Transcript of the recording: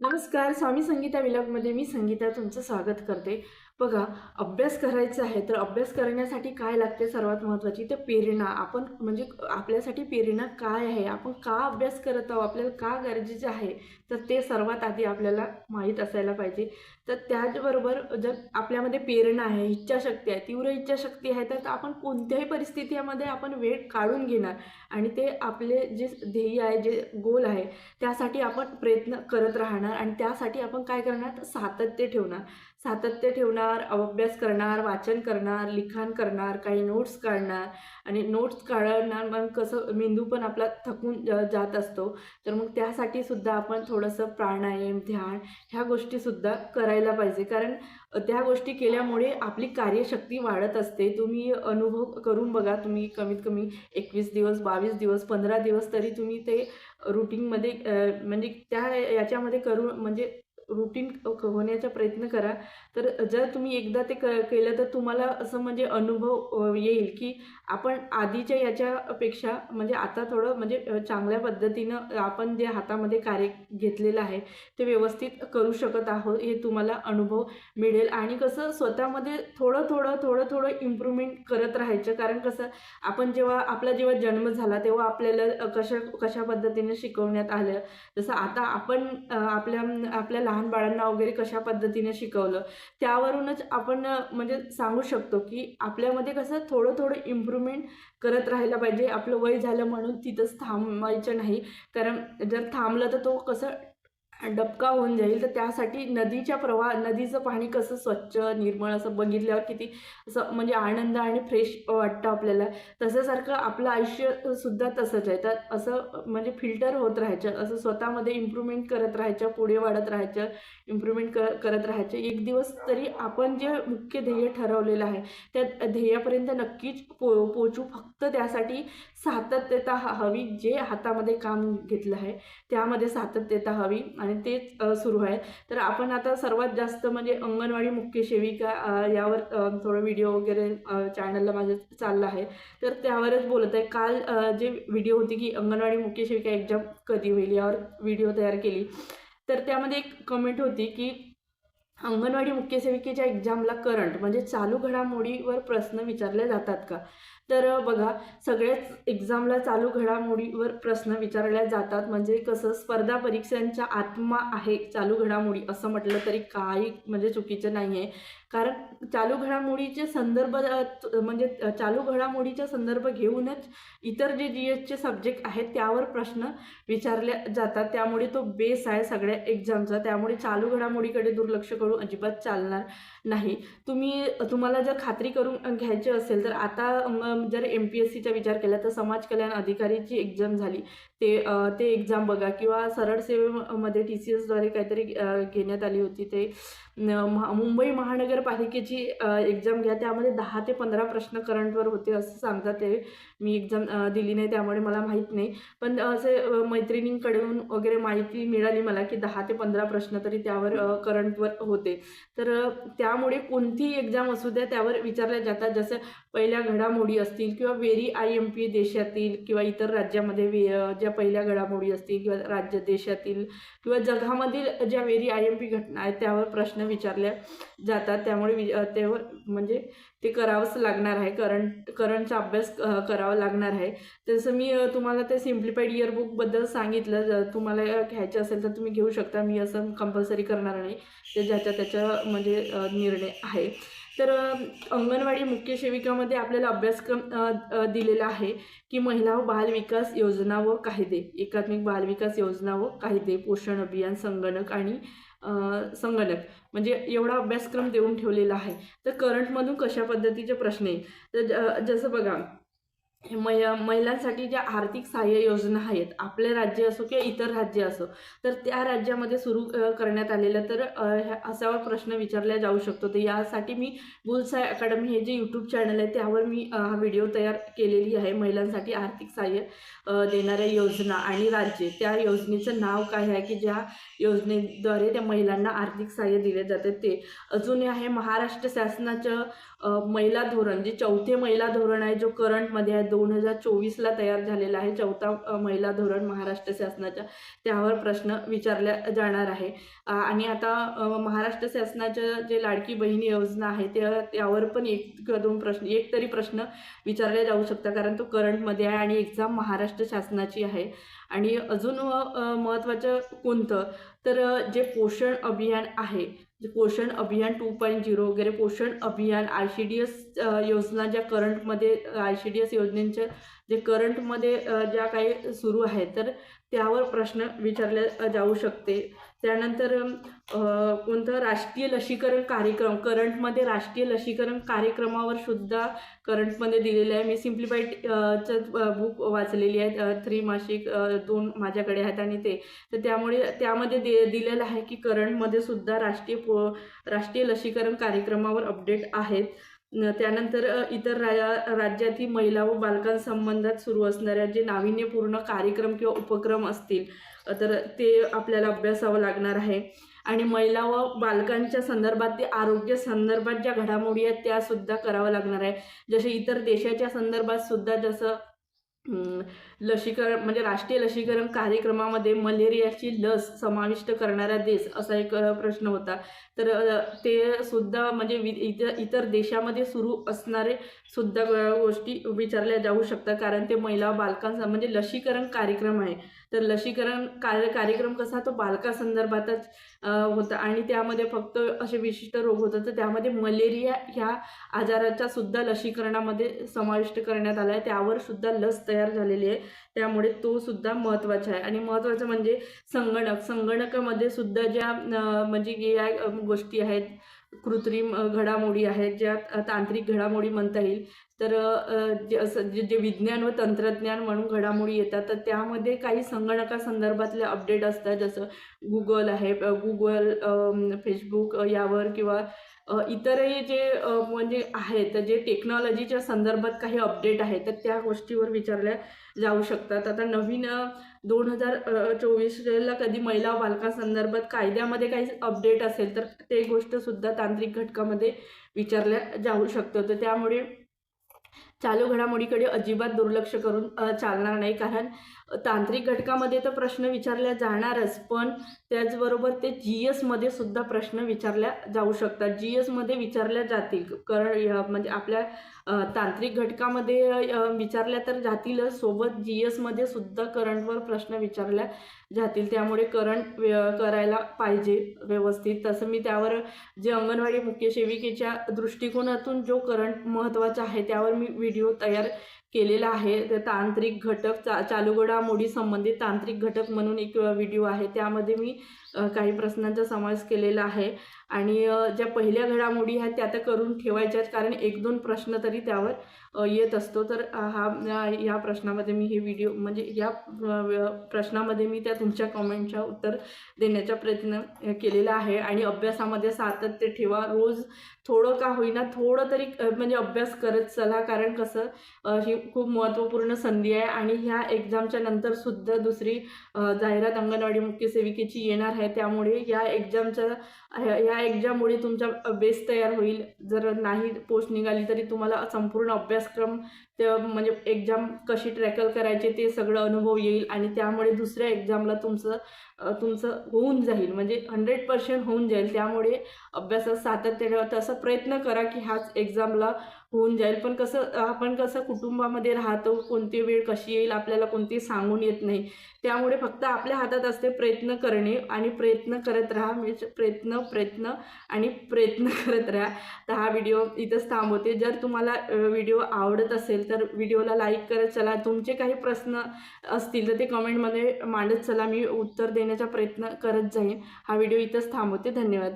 नमस्कार. स्वामी संगीता विलॉगमध्ये मी संगीता तुमचं स्वागत करते. बघा, अभ्यास करायचा आहे तर अभ्यास करण्यासाठी काय लागते सर्वात महत्त्वाची तर प्रेरणा. आपण म्हणजे आपल्यासाठी प्रेरणा काय आहे, आपण का अभ्यास करत आहोत, आपल्याला का गरजेचं आहे, तर ते सर्वात आधी आपल्याला माहीत असायला पाहिजे. तर त्याचबरोबर जर आपल्यामध्ये प्रेरणा आहे, इच्छाशक्ती आहे, तीव्र इच्छाशक्ती आहे, तर आपण कोणत्याही परिस्थितीमध्ये आपण वेळ काढून घेणार आणि ते आपले जे ध्येय आहे, जे गोल आहे, त्यासाठी आपण प्रयत्न करत राहणार आणि त्यासाठी आपण काय करणार तर सातत्य ठेवणार, अभ्यास करणार, वाचन करणार, लिखाण करणार, काही नोट्स काढणार आणि नोट्स काढणार. मग कसं मेंदू पण आपला थकून जात असतो, तर मग त्यासाठी सुद्धा आपण थोडंसं प्राणायाम, ध्यान ह्या गोष्टीसुद्धा करायला पाहिजे. कारण त्या गोष्टी केल्यामुळे आपली कार्यशक्ती वाढत असते. तुम्ही अनुभव करून बघा. तुम्ही कमीत कमी 21 दिवस, 22 दिवस, 15 दिवस तरी तुम्ही ते रुटीनमध्ये म्हणजे त्या याच्यामध्ये करून म्हणजे रुटीन होण्याचा प्रयत्न करा. तर जर तुम्ही एकदा ते केलं तर तुम्हाला असं म्हणजे अनुभव येईल की आपण आधीच्या याच्यापेक्षा म्हणजे आता थोडं म्हणजे चांगल्या पद्धतीनं आपण जे हातामध्ये कार्य घेतलेलं आहे ते व्यवस्थित करू शकत आहोत, हे तुम्हाला अनुभव मिळेल. आणि कसं स्वतःमध्ये थोडं इम्प्रूव्हमेंट करत राहायचं. कारण कसं आपण जेव्हा जन्म झाला तेव्हा आपल्याला कशा पद्धतीने शिकवण्यात आलं, जसं आता आपण आपल्या लहान बाळांना वगैरे कशा पद्धतीने शिकवलं, त्यावरूनच आपण म्हणजे सांगू शकतो की आपल्यामध्ये कसं थोडं इम्प्रूव्हमेंट करत राहायला पाहिजे. आपलं वय झालं म्हणून तिथंच थांबायचं नाही. कारण जर थांबलं तर तो कसं डबका होऊन जाईल. तर त्यासाठी नदीचं पाणी कसं स्वच्छ निर्मळ असं बघितल्यावर किती असं म्हणजे आनंद आणि फ्रेश वाटतं आपल्याला, तसंसारखं आपलं आयुष्य सुद्धा तसंच आहे. तर असं म्हणजे फिल्टर होत राहायचं, असं स्वतःमध्ये इम्प्रूव्हमेंट करत राहायचं, पुढे वाढत राहायचं, इम्प्रूव्हमेंट करत राहायचं. एक दिवस तरी आपण जे मुख्य ध्येय ठरवलेलं आहे त्या ध्येयापर्यंत नक्कीच पोचू. फक्त त्यासाठी सातत्यता हवी. जे हातामध्ये काम घेतलं आहे त्यामध्ये सातत्यता हवी आणि तेच सुरू आहे. तर आपण आता सर्वात जास्त म्हणजे अंगणवाडी मुख्य सेविका यावर थोडं व्हिडिओ वगैरे चॅनलला माझं चाललं आहे, तर त्यावरच बोलत आहे. काल जे व्हिडिओ होती की अंगणवाडी मुख्य सेविका एक्झाम कधी होईल यावर व्हिडिओ तयार केली. तर त्यामध्ये एक कमेंट होती की अंगणवाडी मुख्य सेविकेच्या एक्झामला करंट म्हणजे चालू घडामोडीवर प्रश्न विचारले जातात का. तर बघा, सगळ्याच एक्झामला चालू घडामोडीवर प्रश्न विचारले जातात. म्हणजे कसं स्पर्धा परीक्षांचा आत्मा आहे चालू घडामोडी असं म्हटलं तरी काही म्हणजे चुकीचं नाही आहे. कारण चालू घडामोडीचे संदर्भ म्हणजे चालू घडामोडीचा संदर्भ घेऊनच इतर जे GSचे सब्जेक्ट आहेत त्यावर प्रश्न विचारले जातात. त्यामुळे तो बेस आहे सगळ्या एक्झामचा. त्यामुळे चालू घडामोडीकडे दुर्लक्ष करून अजिबात चालणार नाही. तुम्हाला जर खात्री करून घ्यायची असेल तर आता जर MPSCचा विचार केला तर समाज कल्याण अधिकारीची एक्झाम झाली, ते एक्झाम बघा. किंवा सरळ सेवेमध्ये TCSद्वारे काहीतरी घेण्यात आली होती, ते मुंबई महानगरपालिकेची एक्झाम घ्या. त्यामध्ये 10 ते 15 प्रश्न करंटवर होते असं सांगतात. ते मी एक्झाम दिली नाही त्यामुळे मला माहीत नाही, पण असे मैत्रिणींकडून वगैरे माहिती मिळाली मला की 10 ते 15 प्रश्न तरी त्यावर करंटवर होते. तर त्यामुळे कोणतीही एक्झाम असू द्या त्यावर विचारल्या जातात. जसं पहिल्या घडामोडी असतील किंवा वेरी IMP देशातील किंवा इतर राज्यामध्ये ज्या पहिल्या घडामोडी असतील किंवा राज्य देशातील किंवा जगामधील ज्या वेरी IMP घटना आहेत त्यावर प्रश्न विचारल्या जातात. त्यामुळे त्यावर म्हणजे ते करावंच लागणार आहे. करंटचा अभ्यास करावा लागणार आहे. तसं मी तुम्हाला ते सिम्प्लिफाईड इयरबुकबद्दल सांगितलं. जर तुम्हाला घ्यायचं असेल तर तुम्ही घेऊ शकता. मी असं कंपल्सरी करणार नाही, ते ज्याच्या त्याच्या म्हणजे निर्णय आहे. तर अंगणवाडी मुख्य सेविकामध्ये आपल्याला अभ्यासक्रम दिलेला आहे की महिला व बाल विकास योजना व कायदे, एकात्मिक बाल विकास योजना व कायदे, पोषण अभियान, संगणक आणि संगणक म्हणजे एवढा अभ्यासक्रम देऊन ठेवलेला आहे. तर करंटमधून कशा पद्धतीचे प्रश्न येईल तर जसं बघा, महिलांसाठी ज्या आर्थिक सहाय्य योजना आहेत, आपले राज्य असो किंवा इतर राज्य असो, तर त्या राज्यामध्ये सुरू करण्यात आलेलं तर असावर प्रश्न विचारला जाऊ शकतो. तर यासाठी मी बुल्सआय अकॅडमी हे जे यूट्यूब चॅनल आहे त्यावर मी हा व्हिडिओ तयार केलेली आहे. महिलांसाठी आर्थिक सहाय्य देणाऱ्या योजना आणि राज्य, त्या योजनेचं नाव काय आहे की ज्या योजनेद्वारे त्या महिलांना आर्थिक सहाय्य दिले जाते ते. अजून आहे महाराष्ट्र शासनाचं महिला धोरण, जे 4थे महिला धोरण आहे, जो करंटमध्ये आहे 2024ला तयार झालेला आहे, 4था महिला धोरण महाराष्ट्र शासनाच्या, त्यावर प्रश्न विचारल्या जाणार आहे। आणि आता महाराष्ट्र शासनाच्या जे लाडकी बहीण योजना आहे त्यावर पण एक तरी प्रश्न विचारले जाऊ शकतात, कारण तो करंटमध्ये आहे आणि एक्झाम महाराष्ट्र शासनाची आहे। आणि अजून महत्त्वाचं कोणतं तर जे पोषण अभियान आहे, जे पोषण अभियान 2.0 वगैरे पोषण अभियान ICDS योजना ज्या करंटमध्ये ICDS योजनेच्या जे करंटमध्ये ज्या काही सुरू आहेत तर त्यावर प्रश्न विचारले जाऊ शकते। त्यानंतर कोणतं राष्ट्रीय लसीकरण कार्यक्रम, करंटमध्ये राष्ट्रीय लसीकरण कार्यक्रमावर सुद्धा करंटमध्ये दिलेलं आहे। मी सिम्प्लिफाईडचं बुक वाचलेली आहे, 3 मासिक 2 माझ्याकडे आहेत आणि तर त्यामुळे त्यामध्ये दिलेलं आहे की करंटमध्ये सुद्धा राष्ट्रीय लसीकरण कार्यक्रमावर अपडेट आहेत। त्यानंतर इतर राज्यातील महिला व बालकांसंबंधात सुरू असणाऱ्या जे नाविन्यपूर्ण कार्यक्रम किंवा उपक्रम असतील तर ते आपल्याला अभ्यासावं लागणार आहे। आणि महिला व बालकांच्या संदर्भात ते आरोग्य संदर्भात ज्या घडामोडी आहेत त्या सुद्धा करावं लागणार आहे। जसे इतर देशाच्या संदर्भात सुद्धा जसं लसीकरण म्हणजे राष्ट्रीय लसीकरण कार्यक्रमामध्ये मलेरियाची लस समाविष्ट करणारा देश असा एक प्रश्न होता, तर ते सुद्धा म्हणजे इतर देशामध्ये सुरू असणारे सुद्धा गोष्टी विचारल्या जाऊ शकतात, कारण ते महिला बालकांचा म्हणजे लसीकरण कार्यक्रम आहे। तर लसीकरण कार्यक्रम कसा तो बालकासंदर्भातच होता आणि त्यामध्ये फक्त असे विशिष्ट रोग होतात, तर त्यामध्ये मलेरिया ह्या आजाराचा सुद्धा लसीकरणामध्ये समाविष्ट करण्यात आला आहे, त्यावर सुद्धा लस तयार झालेली आहे, त्यामुळे तो सुद्धा महत्त्वाचा आहे। आणि महत्त्वाचं म्हणजे संगणकामध्ये सुद्धा ज्या म्हणजे या गोष्टी आहेत, कृत्रिम घडामोडी आहेत, ज्या तांत्रिक घडामोडी म्हणता येईल, तर जे विज्ञान व तंत्रज्ञान म्हणून घडामोडी येतात तर त्यामध्ये काही संगणकासंदर्भातले अपडेट असतात, जसं गुगल आहे, गुगल फेसबुक यावर किंवा इतरही जे म्हणजे आहेत जे टेक्नॉलॉजीच्या संदर्भात काही अपडेट आहेत तर त्या गोष्टीवर विचारल्या जाऊ शकतात। आता नवीन 2024ला कधी महिला व बालकांसंदर्भात कायद्यामध्ये काही अपडेट असेल तर ते गोष्टसुद्धा तांत्रिक घटकामध्ये विचारल्या जाऊ शकतं। तर त्यामुळे चालू घडामोडीकडे अजिबात दुर्लक्ष करून चालणार नाही, कारण तांत्रिक घटकामध्ये तर प्रश्न विचारल्या जाणारच, पण त्याचबरोबर ते GSमध्ये सुद्धा प्रश्न विचारल्या जाऊ शकतात, GSमध्ये विचारल्या जातील, कारण म्हणजे आपल्या तांत्रिक घटकामध्ये विचारल्या तर जातीलच, सोबत GSमध्ये सुद्धा करंटवर प्रश्न विचारल्या जातील, त्यामुळे करंट करायला पाहिजे व्यवस्थित। तसं मी त्यावर जे अंगणवाडी मुख्य सेविकेच्या दृष्टिकोनातून जो करंट महत्त्वाचा आहे त्यावर मी व्हिडिओ तयार केलेला आहे। तर तांत्रिक घटक चालू घडामोडी संबंधित तांत्रिक घटक म्हणून एक व्हिडिओ आहे, त्यामध्ये मी काही प्रश्नांचा समावेश केलेला आहे। आणि ज्या पहिल्या घडामोडी आहेत त्या तर करून ठेवायच्याच, कारण 1-2 प्रश्न तरी त्यावर येत असतो। तर या प्रश्नामध्ये मी हे व्हिडिओ म्हणजे या प्रश्नामध्ये मी त्या तुमच्या कमेंटच्या उत्तर देण्याचा प्रयत्न केलेला आहे। आणि अभ्यासामध्ये सातत्य ठेवा, रोज थोडं का होईना थोडं तरी म्हणजे अभ्यास करत चला, कारण कसं ही खूप महत्त्वपूर्ण संधी आहे। आणि ह्या एक्झामच्या नंतर सुद्धा दुसरी जाहिरात अंगणवाडी मुख्य सेविकेची येणार आहे, त्यामुळे या एक्झाममुळे तुमचा बेस तयार होईल। जर नाही पोस्ट निघाली तरी तुम्हाला संपूर्ण अभ्यासक्रम म्हणजे एक्झाम कशी टॅकल करायचे ते सगळं अनुभव येईल आणि त्यामुळे दुसऱ्या एक्झामला तुमचं होऊन जाईल, म्हणजे 100% होऊन जाईल। त्यामुळे अभ्यासात सातत्य ठेवा, तसा प्रयत्न करा की ह्याच एक्झामला होऊन जाईल। पण आपण कसं कुटुंबामध्ये राहतो, कोणती वेळ कशी येईल आपल्याला कोणती सांगून येत नाही, त्यामुळे फक्त आपल्या हातात असते प्रयत्न करणे आणि प्रयत्न करत राहा, म्हणजे प्रयत्न आणि प्रयत्न करत राहा। तर हा व्हिडिओ इथंच थांबवते। जर तुम्हाला व्हिडिओ आवडत असेल तर व्हिडिओला लाईक करत चला, तुमचे काही प्रश्न असतील तर ते कमेंटमध्ये मांडत चला, मी उत्तर देण्याचा प्रयत्न करत जाईन। हा व्हिडिओ इथंच थांबवते, धन्यवाद।